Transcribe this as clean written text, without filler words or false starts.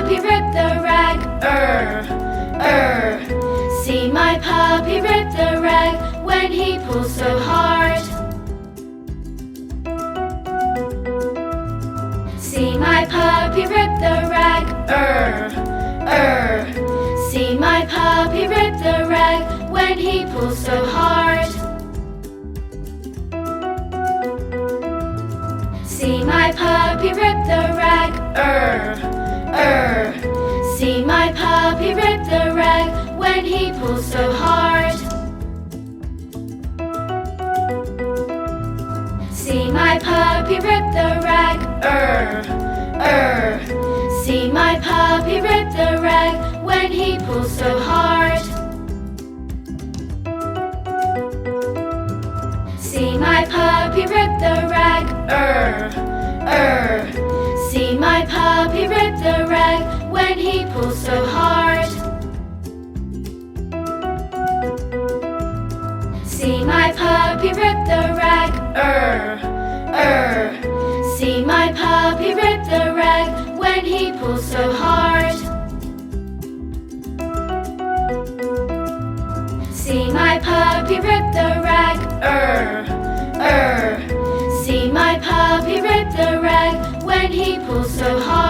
puppy rip the rag, See my puppy rip the rag when he pulls so hard. See my puppy rip the rag, See my puppy rip the rag when he pulls so hard. See my puppy rip the rag, See my puppy rip the rag when he pulls so hard. See my puppy rip the rag, See my puppy rip the rag when he pulls so hard. See my puppy rip the rag, See my puppy rip the rag when he pulls so hard. See my puppy rip the rag, See my puppy rip the rag when he pulls so hard. See my puppy rip the rag, See my puppy rip the rag when he pulls so hard.